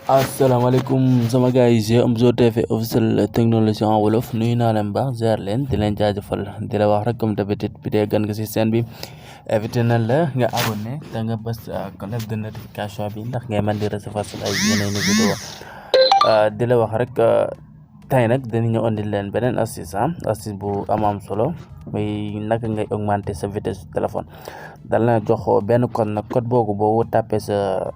asalaamaaleykum sama gars yi c'est Omzo TV officiel technologie en wolof nuyu naa leen baax ziar leen di leen jaajëfal di la wax rek comme d'habitude bi dee gan nga si chaîne bi invité na la nga abonné te nga bës cloche de notification bi ndax ngay mën di recevoir ay yeneen vidéo di la wax rek tey nag dinañu andil leen beneen astuce bu am solo muy naka ngay augmenter sa vitesse téléphone dal na jox benn code nag code boobu boo tapé sa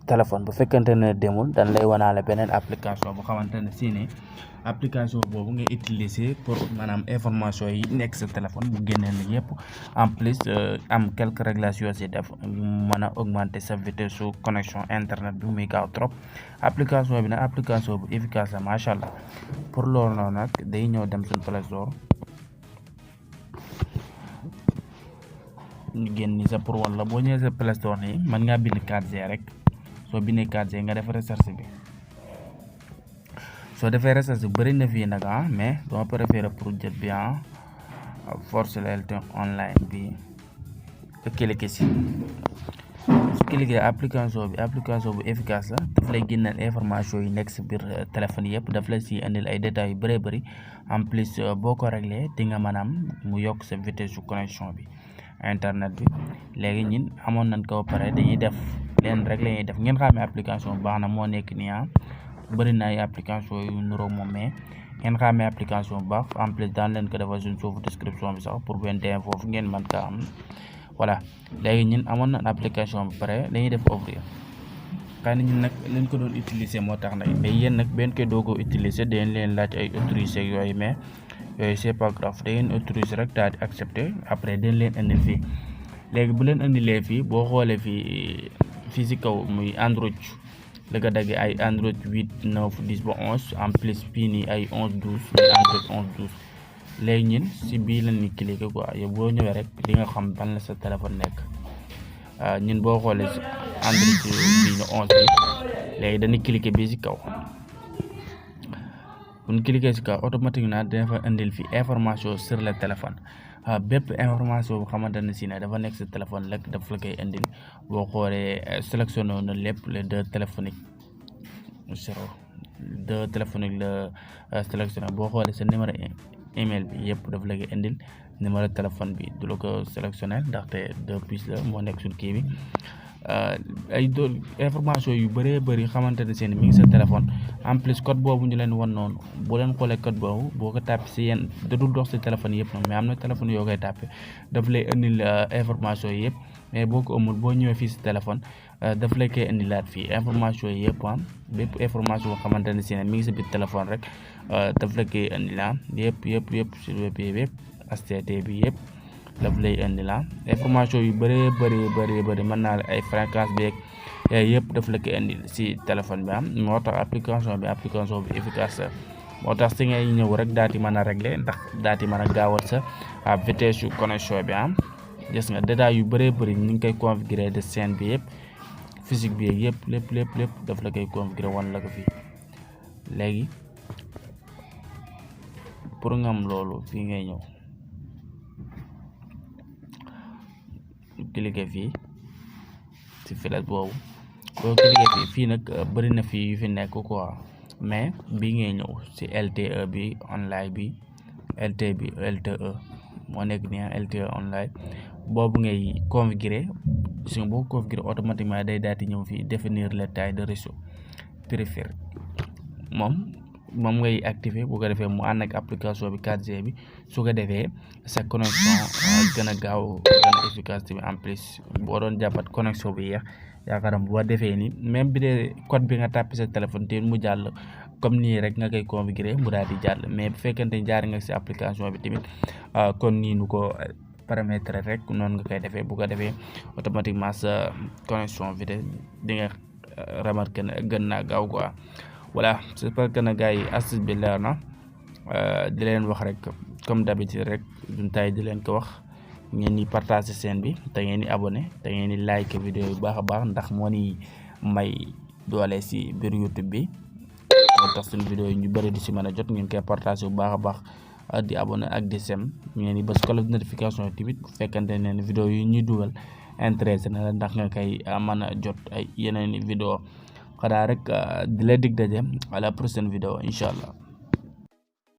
téléphone bu fekkente ne demul dañ lay wanaale beneen application bu xamante ne si ne application boobu nga utiliser pour maanaam information yi nekk sa téléphone bu génnee ni yëpp en plus am quelques réglages yoo si def mën a augmenter sa vitesse su connexion internet bi muy gaaw trop application bi nag application bu efficace la macha allah pour loolu noonu nag day ñëw dem suñ Play Store ñu génn ni sa pour wala boo ñëwee sa Play Store nii mën ngaa bind 4G rek soo bindee 4G nga def recherche bi soo defee recherche bi bëri na fii nag mais dama préféré pour jët bi force LTE online bi cliqué si su cliqué application bu efficace la daf lay génneel information yi nekk si biir téléphone yëpp daf lay si indil ay détails yu bëree bëri en plus boo ko réglé di nga maanaam mu yokk sa vitesse su connexion bi internet bi léegi ñun amoon nañ ko ba pare dañuy def leen rek la ñuy def ngeen xamee application bu baax na moo nekk nii bëri na ay application yu nuroo moom mais ngeen xamee application bu baax en plus daan leen ko defal suñ suufu description bi sax pour benn dem foofu ngeen mën kaa am voilà léegi ñun amoon nañ application bu pare dañuy def ouvrir xëy na ñun nag leen ko doon utiliser moo tax nag mais yéen nag benn koy doo ko utiliser dañ leen laaj ay autorisé yooyu mais yooyu c'est pas grave da ngeen autorisé rek daal di accepté après dañ leen indil fii léegi bu leen indilee fii boo xoolee fii si kaw muy Android la ko daggee ay Android 8 9 10 ba 11 en plus fii nii ay 11 12 muy Android 11 12 léegi ñun si bii la ñuy cliqué quoi yow boo ñëwee rek di nga xam ban la sa téléphone nekk ñun boo xoolee si Android bii ñu 11 bi léegi dañuy cliqué bii si kaw bu ñu cliqué si kaw automatiquement dina fa indil fi information sur le téléphone bépp information bu xamante ne si ne dafa nekk sa téléphone rek daf la koy indil boo xoolee sélectionné na lépp les deux téléphoniques la sélectionné boo xoolee sa numéro email bi yëpp daf la koy indil numéro téléphone bi du la ko sélectionné ndaxte 2 plus la moo nekk suñ kii bi ay information yu bëree bëri xamante ne seen mi ngi sa téléphone en plus code boobu ñu leen wan noonu boo leen xoolee code boobu boo ko tàppee si yéen dadul dox si téléphone yëpp nag mais am na téléphone yoo koy tàppee daf lay indil information yi yëpp mais boo ko amul boo ñëwee fii si téléphone daf lay koy indilaat fii information yi yëpp bépp information boo xamante ne seen mi ngi sa biir téléphone rek daf la koy indilaat yëpp si web bi yëpp HTTP bi yëpp daf lay indi information yu bëree bëri mën naa la ay fréquence beeg yëpp daf la ko indi si téléphone bi moo tax application bi efficace moo tax si ngay ñëw rek daal di mën a régler ndax daal di mën a gaawal sa vitesse yu connexion bi gis nga détails yu bëree bëri ñu ngi koy configurer de scène bi yëpp physique bi yëpp lépp daf la koy configurer wan la ko fii léegi pour nga am loolu fii ngay ñëw cliquer fii ci flèche boobu boo cliquer fii nag bëri na fii yu fi nekk quoi mais bii ngay ñëw ci LTE bi online bi LTE moo nekk nii LTE online boobu ngay configurer si boo configurer automatiquement day daal di ñëw fii définir la taille de réseau préféré moom ngay activer bu ko defee mu ànd ak application bi 4G bi su ko defee sa connexion gën a gaaw gën a efficace bi en plus boo doon jàppat connexion bi yeex yaakaaram boo defee ni même bi dee code bi nga tàppi sa téléphone te mu jàll comme nii rek nga koy configurer mu daal di jàll mais bu fekkente jaar nga si application bi tamit kon nii nu ko paramètre rek noonu nga koy defee bu ko defee automatiquement sa connexion vitesse di nga remarqué ne gën naa gaaw quoi voilà j'espère que na gars yi astuce bi leer na di leen wax rek comme d'habitude rek duñ tay di leen ko wax ngeen di partager chaîne bi te ngeen di abonné te ngeen di like vidéo yu baax a baax ndax moo ni may doole si biir YouTube bi moo tax suñu vidéo yi ñu bëri di si mën a jot ngeen koy partager bu baax a baax di abonné ak di sem ngeen di bës cloche de notification tamit bu fekkante ne vidéo yi ñuy dugal intéressé na la ndax nga koy mën a jot ay yeneen vidéo xanaa rek di la dig daje à la prochaine vidéo incha allah.